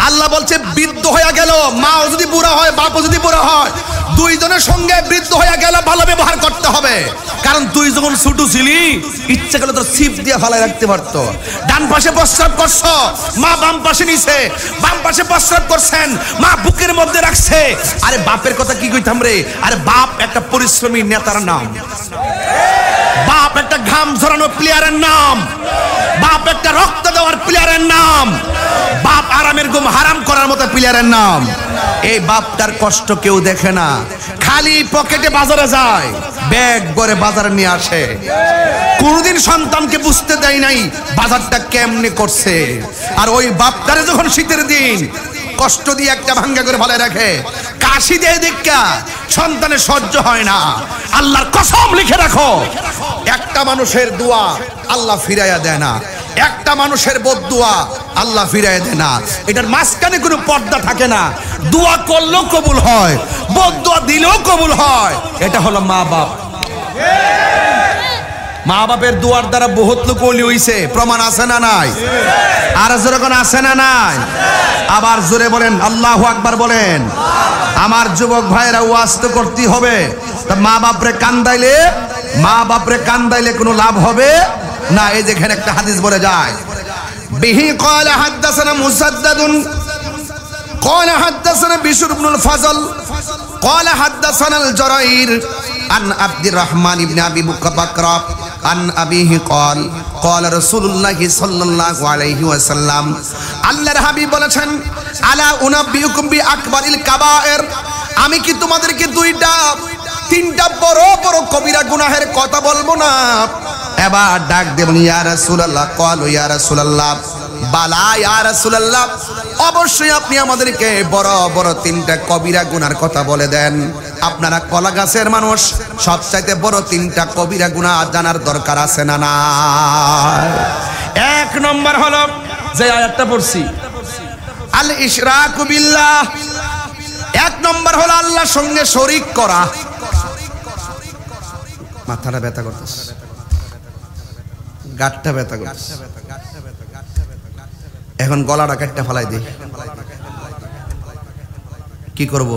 আল্লাহ বলছে বৃদ্ধ হয়ে গেল, মাও যদি বুড়া হয় বাপও যদি বুড়া হয়, দুইজনের সঙ্গে বৃদ্ধ হয়ে গেল ভালো ব্যবহার করতে হবে। কারণ তুই যখন ছোট ছিলি ইচ্ছে করলে তোর ছিপ দিয়ে ফালাই রাখতে পারতো। ডান পাশে প্রস্রাব করছো, মা বাম পাশে নিছে, বাম পাশে প্রস্রাব করছেন, মা বুকের মধ্যে রাখছে। আরে বাপের কথা কি কইতাম রে? আরে বাপ একটা পরিশ্রমী নেতার নাম, বাপ একটা ঘাম ঝরানো প্লেয়ারের নাম, বাপ একটা রক্ত দেওয়ার প্লেয়ারের নাম, বাপ আরামের ঘুম হারাম করার মতো প্লেয়ারের নাম। এই বাপটার কষ্ট কেউ দেখে না, খালি পকেটে বাজারে যায়, ব্যাগ ভরে বাজারে নিয়ে আসে। কোনদিন সন্তানকে বুঝতে দেয় নাই বাজারটা কেমনে করছে। আর ওই বাপটারে যখন শীতের দিন কষ্ট দিয়ে একটা ভাঙ্গা করে ভালো রাখে, কাশি দিয়ে দেখা সন্তানের সহ্য হয় না। আল্লাহর কসম লিখে রাখো, একটা মানুষের দোয়া আল্লাহ ফিরাইয়া দেয় না, একটা মানুষের বদদুয়া আল্লাহ ফিরাইয়া দেয় না। এটার মাঝখানে কোনো পর্দা থাকে না। দোয়া করলেও কবুল হয়, বদদুয়া দিলেও কবুল হয়। এটা হলো মা বাপ। মা বাপের দোয়ার দ্বারা বহুত লোক ওলি হইছে, প্রমাণ আছে না নাই? আর যেরকম আছে না নাই? আবার জোরে বলেন আল্লাহু আকবার বলেন। আমার যুবক ভাইরা ওয়াজ তো করতেই হবে। মা বাপরে কান্দাইলে কোনো লাভ হবে না। এই যেখানে একটা হাদিস বলে যায়, বিহি ক্বালা হাদাসানা মুসাদ্দাদুন ক্বালা হাদাসানা বিশর ইবনুল ফাজল ক্বালা হাদাসানা আল জরাইর আন আব্দুর রহমান ইবনে আবি বকর আন আবিহি ক্বাল ক্বালা রাসূলুল্লাহ সাল্লাল্লাহু আলাইহি ওয়াসাল্লাম, আল্লাহর হাবিব বলেছেন, আলা উনাব্বিউকুম বি আকবারিল কাবায়ের, আমি কি তোমাদেরকে তিনটা বড় বড় কবিরা গুনাহের কথা বলবো না? এবার ডাক দেবেন, ইয়া রাসূলুল্লাহ। ক্বালু ইয়া রাসূলুল্লাহ, বালা ইয়া রাসূলুল্লাহ, অবশ্যই আপনি আমাদেরকে বড় বড় তিনটা কবিরা গুনার কথা বলে দেন। আপনারা কলা গাছের মানুষ, সবচাইতে বড় তিনটা কবিরা গুনাহ জানার দরকার আছে না না? এক নম্বর হলো যে আয়াতটা পড়ছি, আল ইশরাকু বিল্লাহ। এক নম্বর হলো আল্লাহর সঙ্গে শরীক করা। মাথাটা ব্যথা করতেছে, গাঁটটা ব্যথা করতেছে, এখন গলাটা কাটটা ফালাই দিই। কি করব?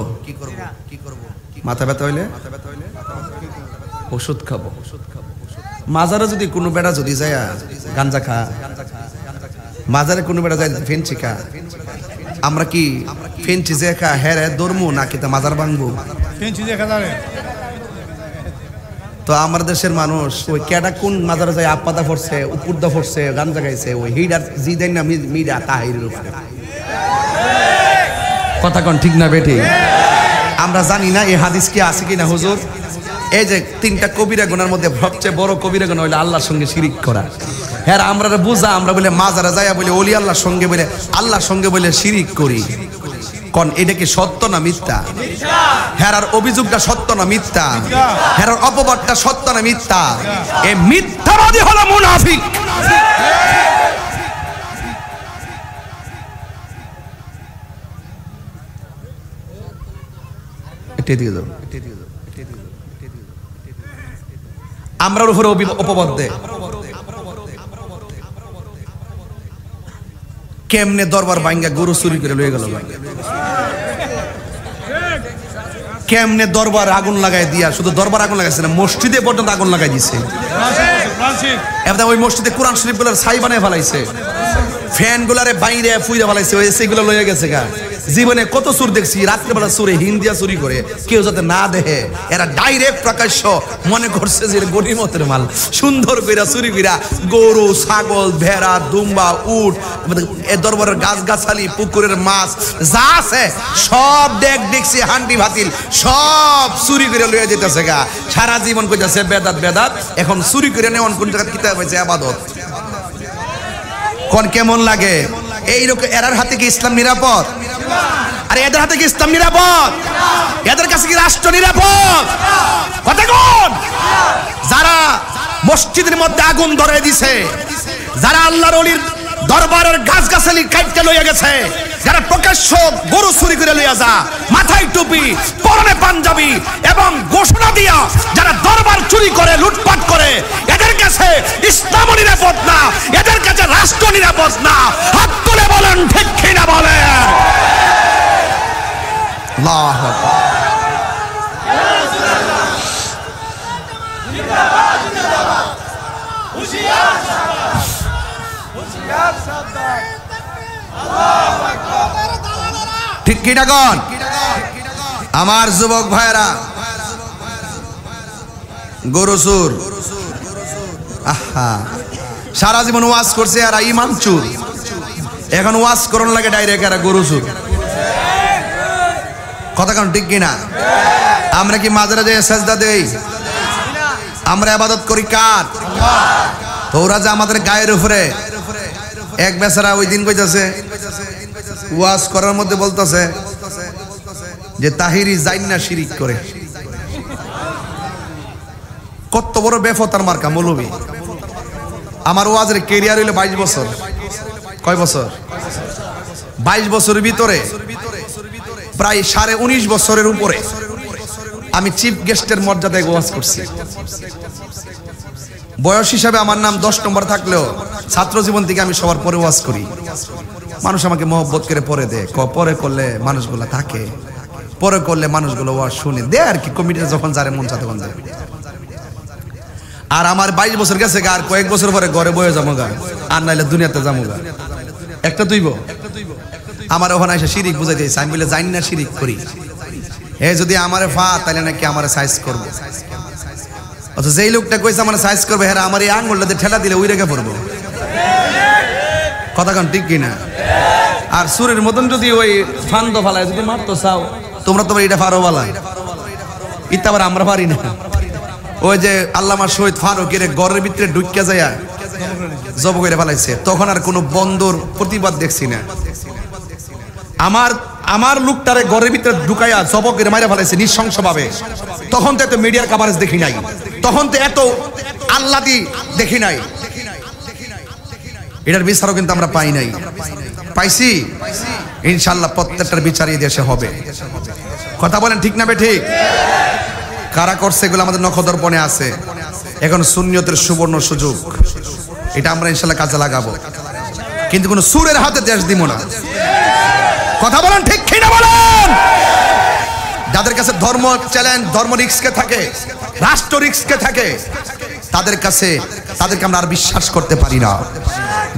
মাথা ব্যথা হইলে ওষুধ খাবো। মাজারে যদি কোনো বেড়া যদি যায় গাঞ্জা খা, মাজারে কোনো বেড়া যায় ফেন্সি খা, আমরা কি ফেন্সি যে খা হেরে দৌড়মু নাকি তা মাজার ভাঙবো? তো আমার দেশের মানুষ ওই কেডা কোন মাজারে যায় আপাদা পড়ছে, উপরদা পড়ছে, গাঞ্জা গাইছে, ওই হিডার জি দেন না মিডা তাহিরের উপরে। কথা কোন ঠিক না বেঠি? আমরা জানি না এই হাদিস কি আছে কিনা হুজুর। এই যে তিনটা কবিরা গুনার মধ্যে সবচেয়ে বড় কবিরা গুনাহ হইলো আল্লাহর সঙ্গে শিরিক করা। হ্যাঁ, আমরা বুঝা, আমরা বলে মাজারে যাইয়া বলে ওলি আল্লাহর সঙ্গে বলে আল্লাহর সঙ্গে বলে শিরিক করি। কোন এটা কি সত্য না মিথ্যা? হেরার অভিযোগটা সত্য না মিথ্যা? হেরার অপবাদটা সত্য না মিথ্যা? এই মিথ্যাবাদী হলো মুনাফিক। এটা দিয়ে দাও, আমরার উপরে অপবাদ দেয়। কেমনে দরবার ভাঙ্গা গরু চুরি করে লয়ে গেল, কেমনে দরবার আগুন লাগাই দিয়া, শুধু দরবার আগুন লাগাইছে না, মসজিদে পর্যন্ত আগুন লাগাই দিছে। এবার ওই মসজিদে কোরআন শরীফ গুলার ছাই বানায় ফেলাইছে, ফ্যান গুলারে বাইরে ফুইরা ফেলাইছে, ওই সেগুলো লয়ে গেছে গা। জীবনে কত চুর দেখছি, রাত্রেবেলা চুরে হিন্দিয়া চুরি করে, কেউ যাতে না দেখে, এরা ডাইরেক্ট প্রকাশ্য মনে করছে যে গনিমতের মাল, সুন্দর কইরা চুরি কইরা গরু, ছাগল, ভেড়া, দুম্বা, উট, এ দরবারের গাছগাছালি, পুকুরের মাছ যা আছে সব দেখছি হান্ডি ভাতিল সব চুরি করে লইয়া যেতেছে গা। সারা জীবন কইতাছে বেদাত বেদাত, এখন চুরি করে নেওয়ান কোন জায়গা কিতাব হয়েছে আবাদত। কোন কেমন লাগে? এইরকম এরার হাতে কি ইসলাম নিরাপদ? আরে এদের হাতে কি ইসলাম নিরাপদ? এদের কাছে কি রাষ্ট্র নিরাপদ? কথা কোন? যারা মসজিদের মধ্যে আগুন ধরাই দিছে, যারা আল্লাহর ওলির দরবারের গাছগাছালি কাটতে লইয়া গেছে, যারা প্রকাশ্য গরু চুরি করে লইয়া যা, মাথায় টুপি, পরনে পাঞ্জাবি এবং ঘোষণা দিয়া যারা দরবার চুরি করে, লুটপাট করে, এদের কাছে ইসলাম নিরাপদ না, এদের কাছে রাষ্ট্র নিরাপদ না। হাত তুলে বলেন ঠিক কিনা বলেন। আল্লাহু আকবার। ঠিক কিনা কোন আমার যুবক ভাইরা? গরুসুর আহা, সারা জীবন ওয়াজ করছে আর ইমান চুর, এখন ওয়াজ করন লাগে ডাইরেক্ট আর গরুসুর। কথা কোন ঠিক কিনা? আমরা কি মাজারে যে সাজদা দেই? আমরা ইবাদত করি কার? তো ওরা যে আমাদের গায়ের উপরে, এক বেচারা ওই দিন কইতাছে ওয়াজ করার মধ্যে বলতেছে যে তাহিরি জাইন্না শিরিক করে। কত বড় বেফতার মার্কা মৌলবী। আমার ওয়াজের ক্যারিয়ার হইলো 22 বছর। কয় বছর? 22 বছরের ভিতরে প্রায় 19.5 বছরের উপরে আমি চিফ গেস্টের মর্যাদায় ওয়াজ করছি। বয়স হিসাবে আমার নাম 10 নম্বর থাকলেও ছাত্র জীবন থেকে আমি সবার পরে ওয়াজ করি। মানুষ আমাকে মহব্বত করে পরে দেয়, পরে করলে মানুষগুলো থাকে, পরে করলে মানুষগুলো ওয়াজ শুনে দেয় আর কি। কমিটিতে যখন যারে মন চায় তখন দেয়। আর আমার 22 বছর গেছে গা, আর কয়েক বছর পরে ঘরে বয়ে যাবো গা, আর নাইলে দুনিয়াতে যাবো গা। একটা তুইব আমার ওখানে এসে শিরিক বুঝাই দিয়েছে। আমি বলে জানি না শিরিক করি, এ যদি আমারে ফা তাহলে নাকি আমার সাইজ করবো। অথচ যেই লোকটা কইছে আমার সাইজ করবে, হ্যাঁ আমার এই আঙ্গুলটাতে ঠেলা দিলে উই রেখে পড়বো। কথা কোন ঠিক কিনা? আর সুরের মতন যদি ওই ফান্দ ফালায় যদি মারতো চাও, তোমরা তোমার এটা পারো বলা, ইটা আবার আমরা পারি না। ওই যে আল্লামা শহীদ ফারুকের ঘরের ভিতরে ঢুকিয়া যায় জব করে ফেলাইছে, তখন আর কোনো বন্দর প্রতিবাদ দেখছি না। আমার লোকটারে ঘরের ভিতরে ঢুকাইয়া জব করে মাইরা ফেলাইছে নৃশংসভাবে। তখন তো এত মিডিয়ার কভারেজ দেখি নাই, তখন তো এত আল্লাদি দেখি নাই। এটার বিচারও কিন্তু আমরা পাই নাই। পাইছি ইনশাআল্লাহ, প্রত্যেকটার বিচার এই দেশে হবে। কথা বলেন ঠিক না বেঠিক? কারা করছে এগুলো আমাদের নখদর্পণে আছে। এখন সুন্নিয়তের সুবর্ণ সুযোগ, এটা আমরা ইনশাআল্লাহ কাজে লাগাবো, কিন্তু কোন সুরের হাতে দেশ দিব না। কথা বলেন ঠিক কিনা বলেন? যাদের কাছে ধর্ম চ্যালেঞ্জ, ধর্ম রিস্কে থাকে, রাষ্ট্র রিস্কে থাকে, তাদেরকে আমরা আর বিশ্বাস করতে পারি না।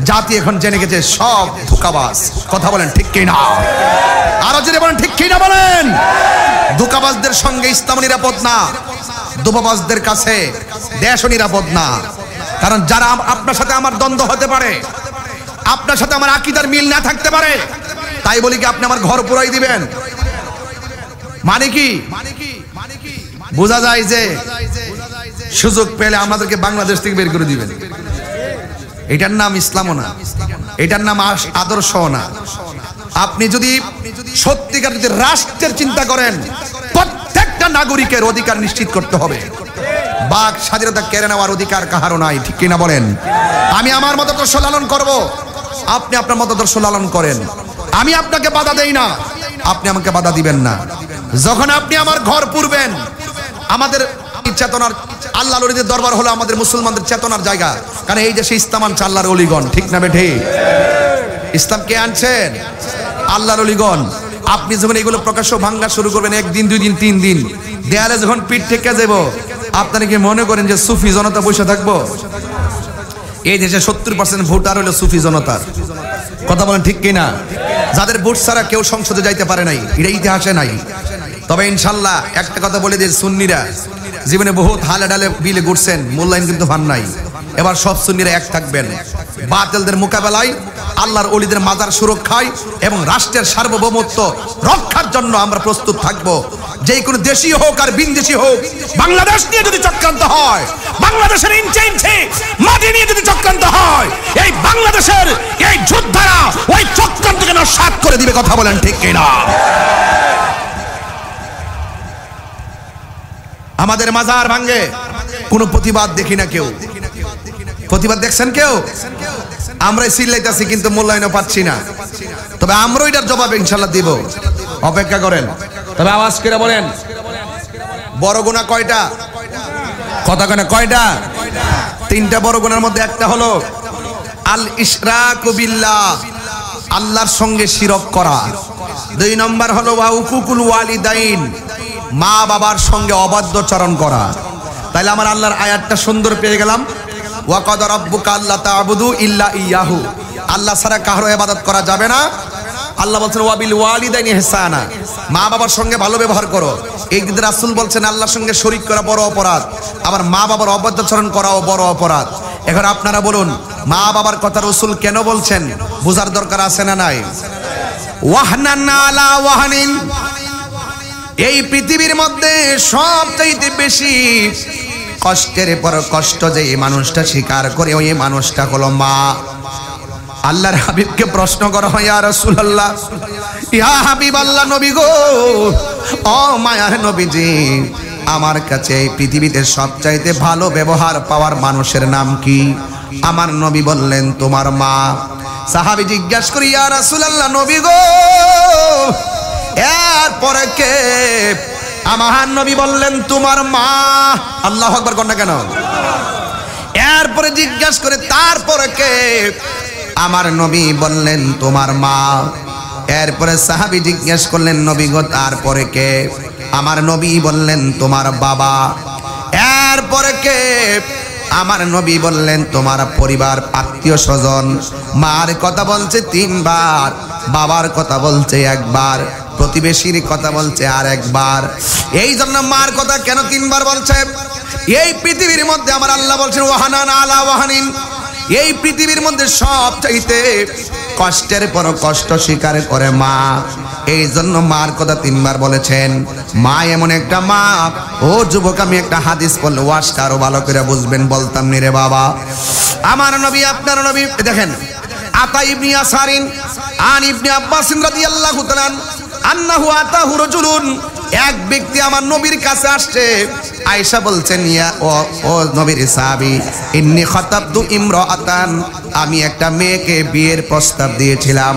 জাতি এখন জেনে গেছে সব ধোঁকাবাজ। কথা বলেন ঠিক কিনা? আরো যদি বলেন ঠিক কিনা বলেন? ধোঁকাবাজদের সঙ্গে ইসলাম নিরাপদ না, ধোঁকাবাজদের কাছে দেশও নিরাপদ না। কারণ যারা আপনার সাথে আমার দ্বন্দ্ব হতে পারে, আপনার সাথে আমার আকীদার মিল না থাকতে পারে, তাই বলি কি আপনি আমার ঘর পুরাই দিবেন? মানে কি বোঝা যায় যে সুযোগ পেলে আমাদেরকে বাংলাদেশ থেকে বের করে দিবেন। এটার নাম ইসলামও না, এটার নাম আদর্শও না। আপনি যদি সত্যিকার যদি রাষ্ট্রের চিন্তা করেন, প্রত্যেকটা নাগরিকের অধিকার নিশ্চিত করতে হবে। বাক স্বাধীনতা কেড়ে নেওয়ার অধিকার কাহারও নাই। ঠিক কিনা বলেন? আমি আমার মতাদর্শ লালন করব, আপনি আপনার মতাদর্শ লালন করেন। আমি আপনাকে বাধা দেই না, আপনি আমাকে বাধা দিবেন না। যখন আপনি আমার ঘর পুরবেন, আমাদের চেতনার আল্লাহর ওলিদের দরবার হলো আমাদের মুসলমানদের চেতনার জায়গা। কারণ এই দেশে ইসলাম আনছে আল্লাহর ওলিগণ। ঠিক না বেঠি? ইসলাম কে আনছেন? আল্লাহর ওলিগণ। আপনি যখন এগুলো প্রকাশ্য ভাঙ্গা শুরু করবেন, 1 দিন 2 দিন 3 দিন, দেয়ালে যখন পিঠ ঠেকে যাব, আপনারা কি মনে করেন যে সুফি জনতা বসে থাকবো? এই দেশে 70% ভোটার হলো সুফি জনতার। কথা বলেন ঠিক কিনা? যাদের ভোট ছাড়া কেউ সংসদে যাইতে পারে নাই, এটা ইতিহাসে নাই। তবে ইনশাল্লাহ একটা কথা বলে যে সুন্নিরা জীবনে বহুত হালে ডালে বিলে ঘুরছেন, মূল্যায়ন কিন্তু ভান নাই। এবার সব সুন্নিরা এক থাকবেন, বাতিলদের মোকাবেলায়, আল্লাহর ওলিদের মাজার সুরক্ষায় এবং রাষ্ট্রের সার্বভৌমত্ব রক্ষার জন্য আমরা প্রস্তুত থাকব। যে কোনো দেশি হোক আর বিনদেশি হোক, বাংলাদেশ নিয়ে যদি চক্রান্ত হয়, বাংলাদেশের ইঞ্চে ইঞ্চে মাটি নিয়ে যদি চক্রান্ত হয়, এই বাংলাদেশের এই যোদ্ধারা ওই চক্রান্তকে নস্যাৎ করে দিবে। কথা বলেন ঠিক কিনা? আমাদের মাজার ভাঙ্গে কোনো প্রতিবাদ দেখি না কেউ। প্রতিবাদ দেখছেন কেউ? আমরাই চিল্লাইতেছি কিন্তু মূল্যায়নও পাচ্ছি না। তবে আমরাও এটার জবাব ইনশাল্লাহ দিব, অপেক্ষা করেন। তবে আওয়াজ করে বলেন, বড় গুনাহ কয়টা? কথা কেন কয়টা? 3টা বড় গুনাহের মধ্যে একটা হলো আল ইশরাকু বিল্লাহ, আল্লাহর সঙ্গে শিরক করা। 2 নম্বর হলো ওয়াউকুকুল ওয়ালিদাইন, মা বাবার সঙ্গে অবাধ্যচরণ করা। তাইলে আমার আল্লাহর আয়াতটা সুন্দর পেয়ে গেলাম, ওয়া কাদা রাব্বুকা আল্লা তা'বুদু ইল্লা ইয়াহু, আল্লাহ ছাড়া কারো ইবাদত করা যাবে না। আল্লাহ বলছেন ওয়া বিল ওয়ালিদাইনি ইহসানা, মা বাবার সঙ্গে ভালো ব্যবহার করো। এই দিকে রাসূল বলছেন আল্লাহর সঙ্গে শরীক করা বড় অপরাধ, আবার মা বাবার অবাধ্যচরণ করাও বড় অপরাধ। এখন আপনারা বলুন, মা বাবার কথা রাসূল কেন বলছেন? বোঝার দরকার আছে না নাই? ওয়াহনান আলা ওয়াহনিন, এই পৃথিবীর মধ্যে সবচাইতে বেশি কষ্টের পর কষ্ট যে এই মানুষটা স্বীকার করে, ওই মানুষটা হলো মা। আল্লাহর হাবিবকে প্রশ্ন করা হয়, ইয়া রাসূলুল্লাহ, ইয়া হাবিবাল্লাহ, নবী গো, ও মায়ার নবীজি, আমার কাছে এই পৃথিবীতে সবচাইতে ভালো ব্যবহার পাওয়ার মানুষের নাম কি? আমার নবী বললেন তোমার মা। সাহাবী জিজ্ঞাসা করি, ইয়া রাসূলুল্লাহ, নবী গো, এরপরে কে? আমার নবী বললেন তোমার মা। আল্লাহু আকবার কর না কেন? এরপরে জিজ্ঞাসা করে তারপরে কে? আমার নবী বললেন তোমার মা। এরপরে সাহাবী জিজ্ঞাসা করলেন, নবী গো, তারপরে কে? আমার নবী বললেন তোমার বাবা। এরপরে কে? আমার নবী বললেন তোমার পরিবার, আত্মীয় স্বজন। মার কথা বলছে 3 বার, বাবার কথা বলছে 1 বার, প্রতিবেশীর কথা বলছে আর 1 বার। এই জন্য মার কথা কেন 3 বার বলছে? এই পৃথিবীর মধ্যে আমার আল্লাহ বলছেন ওয়াহানান আলা ওয়াহানিন, এই পৃথিবীর মধ্যে সবচাইতে কষ্টের পর কষ্ট স্বীকার করে মা। এই জন্য মার কথা 3 বার বলেছেন। মা এমন একটা মা, ও যুবক, আমি একটা হাদিস বললে ওয়াজটা আরো ভালো করে বুঝবেন, বলতাম নি রে বাবা। আমার নবী, আপনার নবী, দেখেন, আতা ইবনে ইয়াসারিন আন ইবনে আব্বাস রাদিয়াল্লাহু তাআলা আন্নাহু আতাহু রাজুলুন, এক ব্যক্তি আমার নবীর কাছে আসছে। আয়েশা বলছেন, ইয়া ও নবীর সাহাবী, ইন্নী খাতাবতু ইমরাআতান, আমি একটা মেয়েকে বিয়ের প্রস্তাব দিয়েছিলাম।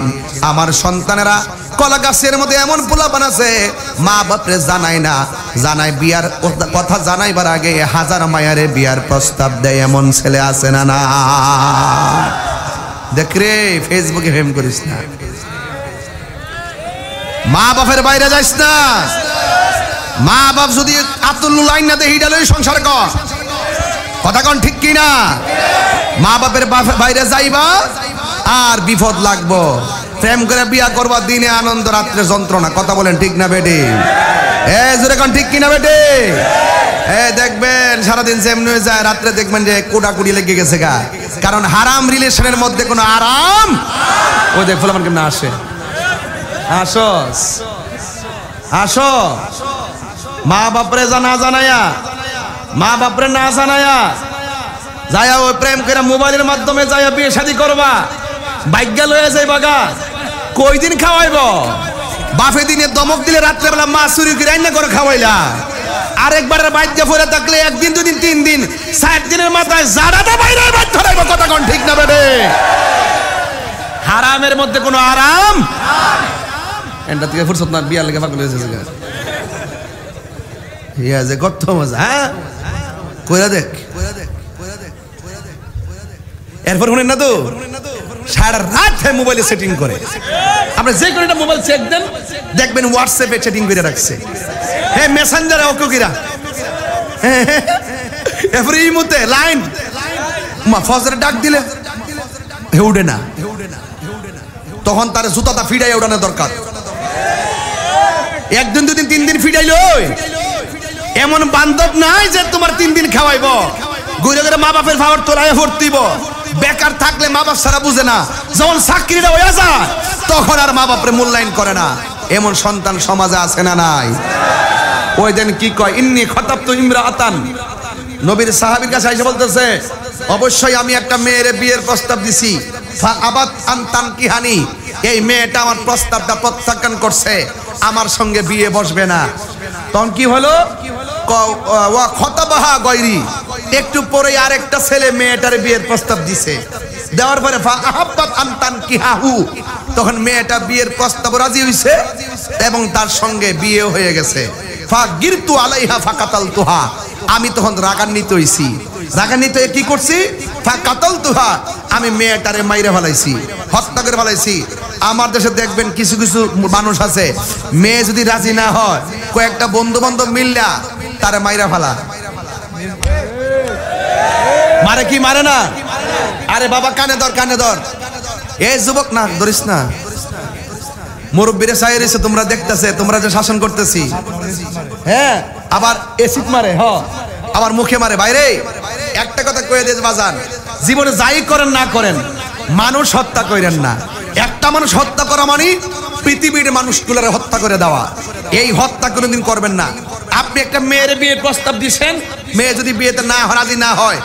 আমার সন্তানেরা কলা গাছের মধ্যে এমন পোলাপান আছে, মা বাপরে জানায় না, জানায় বিয়ার কথা জানাইবার আগে 1000 মায়ারে বিয়ার প্রস্তাব দেয়, এমন ছেলে আছে না? না দেখ রে, ফেসবুকে ফেম করিস না, মা বাপের বাইরে যাইস না। মা বাপ যদি আতুল লাইন না দেয়, হিডালই সংসার কর, কথা কোন ঠিক কি না? মা বাপের বাইরে যাইবা আর বিপদ লাগবো। প্রেম করে বিয়া করবা, দিনে আনন্দ, রাত্রে যন্ত্রণা। কথা বলেন ঠিক না বেটি? জোরে কোন ঠিক কি না বেটি? দেখবেন সারাদিন যেমনি হয়ে যায়, রাত্রে দেখবেন যে কোটাকুটি লেগে গেছে গা। কারণ হারাম রিলেশনের মধ্যে কোনো আরাম। ওই দেখ ফুলামান কেমন আসে, আসো আসো, মা বাপরে জানা জানায়া, মা বাপরে না জানায়া যায়া ওই প্রেম করে মোবাইলের মাধ্যমে যায়া বিয়ে শাদী করবা, ভাগ্য লয়ে যাইবা গা। কই দিন খাওয়াইব? বাপে দিনে দমক দিলে রাত্রেবেলা মা চুরি করে রান্না করে খাওয়াইলা, আরেকবারের বাইরে পড়ে থাকলে 1 দিন 2 দিন 3 দিন 7 দিনের মাথায় জারাটা বাইরে বাদ ধরাইব। কথা কোন ঠিক না বেটে? হারামের মধ্যে কোনো আরাম। এন্ডা থেকে ফুরসত না, বিয়ার লেগে পাগল হয়েছে গা। ইয়া যে কত মজা, হ্যাঁ কইরা দেখ। এরপর শুনেন না তো, সারা রাত মোবাইলে সেটিং করে। আপনি যে কোনো একটা মোবাইল চেক দেন, দেখবেন হোয়াটসঅ্যাপে সেটিং করে রাখছে, হ্যাঁ মেসেঞ্জারে ওকে কিরা, এরপরে এই মুহূর্তে লাইন মা ফজরে ডাক দিলে উঠে না, তখন তার জুতাটা ফিডাই উঠানোর দরকার। 1 দিন 2 দিন 3 দিন ফিডাইল, এমন বান্ধব নাই যে তোমার 3 দিন খাওয়াইব। ঘুরে ঘুরে মা বাপের ভাবর তোলায় ভর্তিব। বেকার থাকলে মা বাপ সারা বুঝে না, যখন চাকরিটা হয়ে যায় তখন আর মা বাপরে মূল্যায়ন করে না। এমন সন্তান সমাজে আছে না নাই? ওই দিন কি কয়, ইন্নী খাতাবতু ইমরাআতান, নবীর সাহাবীর কাছে এসে বলতেছে, অবশ্যই আমি একটা মেয়ের বিয়ের প্রস্তাব দিছি, ফা আবাত আন তানকিহানি, এই মেয়েটা আমার প্রস্তাবটা প্রত্যাখ্যান করছে, আমার সঙ্গে বিয়ে বসবে না। তখন কি হলো, ওয়া খতাবাহা গায়রি, একটু পরে আরেকটা ছেলে মেয়েটার বিয়ের প্রস্তাব দিছে। দেওয়ার পরে ফা আহাব্বাত আন তানকিহাহু, তখন মেয়েটা বিয়ের প্রস্তাব রাজি হইছে এবং তার সঙ্গে বিয়ে হয়ে গেছে। ফা গিরতু আলাইহা ফাকাতালতুহা, আমি তখন রাগান্বিত হইছি। রাগান্বিত হয়ে কি করছি, ফা কাতালতুহা, আমি মেয়েটারে মাইরে ফেলাইছি, হত্যা করে ফেলাইছি। আমার দেশে দেখবেন কিছু কিছু মানুষ আছে, মেয়ে যদি রাজি না হয় কয়েকটা বন্ধু বান্ধব মিললা তারা মাইরা ফেলা। মারে কি মারে না? আরে বাবা কানে ধর, কানে ধর। এই যুবক না ধরিস না, মুরব্বীরে চাই রয়েছে, তোমরা দেখতেছে, তোমরা যে শাসন করতেছি। হ্যাঁ, আবার এসিড মারে, আবার মুখে মারে। বাইরে একটা কথা কয়ে দিয়ে বাজান, জীবনে যাই করেন না করেন মানুষ হত্যা করেন না। একটা মানুষ হত্যা করা মানে পৃথিবীর মানুষগুলোর হত্যা করে দেওয়া। এই হত্যা কোনোদিন করবেন না। আপনি একটা মেয়ের বিয়ের প্রস্তাব দিচ্ছেন, মেয়ে যদি বিয়েতে না রাজি না হয়,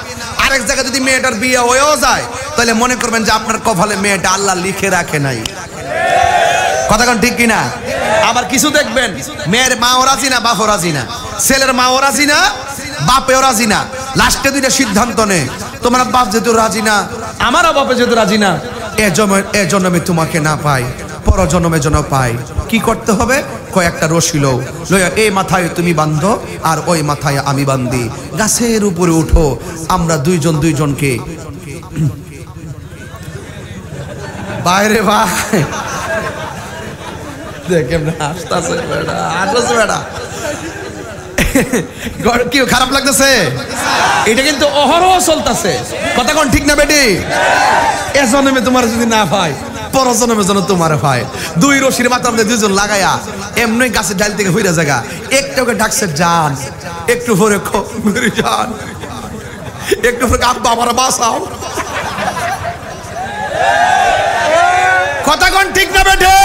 আরেক জায়গায় যদি মেয়েটার বিয়ে হয়েও যায়, তাহলে মনে করবেন যে আপনার কপালে মেয়েটা আল্লাহ লিখে রাখে নাই। কথা কোন ঠিক কিনা? আবার কিছু দেখবেন মেয়ের মাও রাজি না, বাপও রাজি না, ছেলের মাও রাজি না, বাপেও রাজি না। লাস্টে দুইটা সিদ্ধান্ত নেই, তোমার বাপ যেহেতু রাজি না, আমারও বাপে যেহেতু রাজি না, এ জন্মে তোমাকে না পাই, পর জন্মে যেন পাই। কি করতে হবে? কয়েকটা রশি লও, লইয়া এই মাথায় তুমি বান্ধো আর ওই মাথায় আমি বান্ধি, গাছের উপরে উঠো, আমরা দুইজন দুইজনকে। বাইরে ভাই দেখেন হাসতাছে বেটা, হাসতাছে বেটা। কি খারাপ লাগতেছে? এটা কিন্তু অহরহ চলতেছে। কথা কোন ঠিক না বেটি? এ জন্মে তোমার যদি না পাই, পর জন্মে যেন তোমার পায়। দুই রশির মাথা আমাদের দুইজন লাগাইয়া এমনি গাছের ডাল থেকে হইরা জায়গা একটু ওকে ডাকছে জান, একটু পরে জান, একটু পরে আব্বা আমার বাঁচাও। কথা কোন ঠিক না বেটি?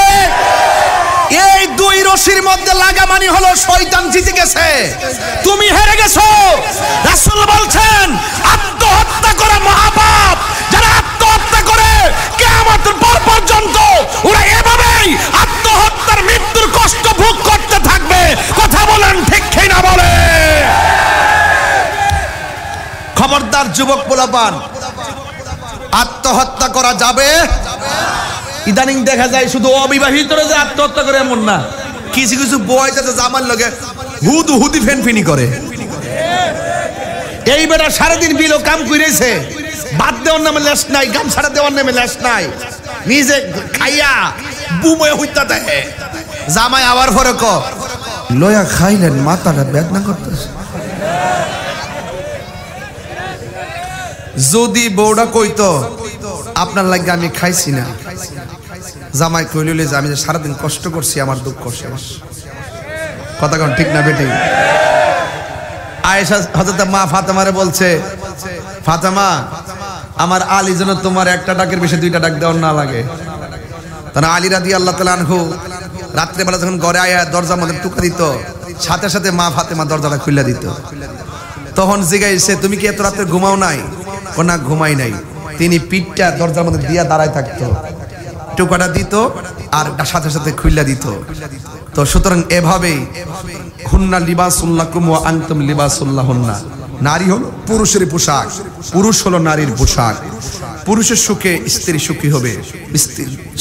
এই দুই রশির মধ্যে লাগা মানে হলো শয়তান জিতে গেছে, তুমি হেরে গেছো। রাসূল বলছেন আত্মহত্যা করা মহাপাপ। যারা আত্মহত্যা করে কিয়ামতের পর পর্যন্ত ওরা এভাবেই আত্মহত্যার মৃত্যুর কষ্ট ভোগ করতে থাকবে। কথা বলেন ঠিক কি না বলে? খবরদার যুবক পোলাপান, আত্মহত্যা করা যাবে। ইদানিং দেখা যায় শুধু অবিবাহিতরা যে আত্মহত্যা করে এমন না, কিছু কিছু বয়স আছে জামার লগে হুদু হুদি ফেনফিনি করে। এই বেটা সারাদিন বিলো কাম করেছে, বাদ দেওয়ার নামে লেস নাই, গামছাড়া দেওয়ার নামে লেস নাই, নিজে খাইয়া বুমে হইতা দেয়। জামাই আবার পরে ক লয়া খাইলেন মাথাটা বেদনা করতেছে। যদি বউটা কইতো আপনার লাগে আমি খাইছি না, জামাই কইলে যে আমি সারাদিন কষ্ট করছি, আমার দুঃখ শেষ। কথা কোন ঠিক না বেটি? আয়েশা হযরত মা ফাতেমারে বলছে, ফাতেমা আমার আলী যেন তোমার একটা ডাকের বেশি দুইটা ডাক দেওয়ার না লাগে। তখন আলী রাদিয়াল্লাহু তাআলা আনহু রাত্রেবেলা যখন ঘরে আয়া দরজার মধ্যে টুকা দিত, সাথে সাথে মা ফাতেমা দরজাটা খুলে দিত। তখন জিজ্ঞাসা, তুমি কি এত রাতে ঘুমাও নাই? না ঘুমাই নাই। তিনি পিঠটা দরজার মধ্যে দিয়া দাঁড়ায় থাকতো, টুকাটা দিত আর সাথে সাথে খুলে দিত। তো সুতরাং এভাবেই হুন্না লিবাসুল্লাকুম ওয়া আনতুম লিবাসুল্লাহুন্না, নারী হলো পুরুষের পোশাক, পুরুষ হলো নারীর পোশাক। পুরুষের সুখে স্ত্রী সুখী হবে,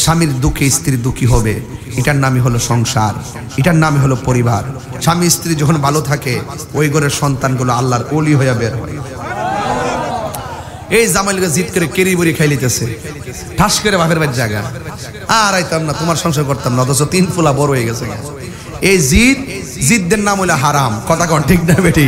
স্বামীর দুঃখে স্ত্রী দুঃখী হবে। এটার নামই হলো সংসার, এটার নামই হলো পরিবার। স্বামী স্ত্রী যখন ভালো থাকে ওই ঘরের সন্তানগুলো আল্লাহর ওলি হয়ে বের হয়। এই জামাইলকে জিদ করে কেরি বুড়ি খাই লিতেছে, ঠাস করে বাপের বাড়ির জায়গা আর আইতাম না, তোমার সংসার করতাম না, অথচ 3 ফুলা বড় হয়ে গেছে। এই জিদদের নাম হলো হারাম। কথা কোন ঠিক না বেটি?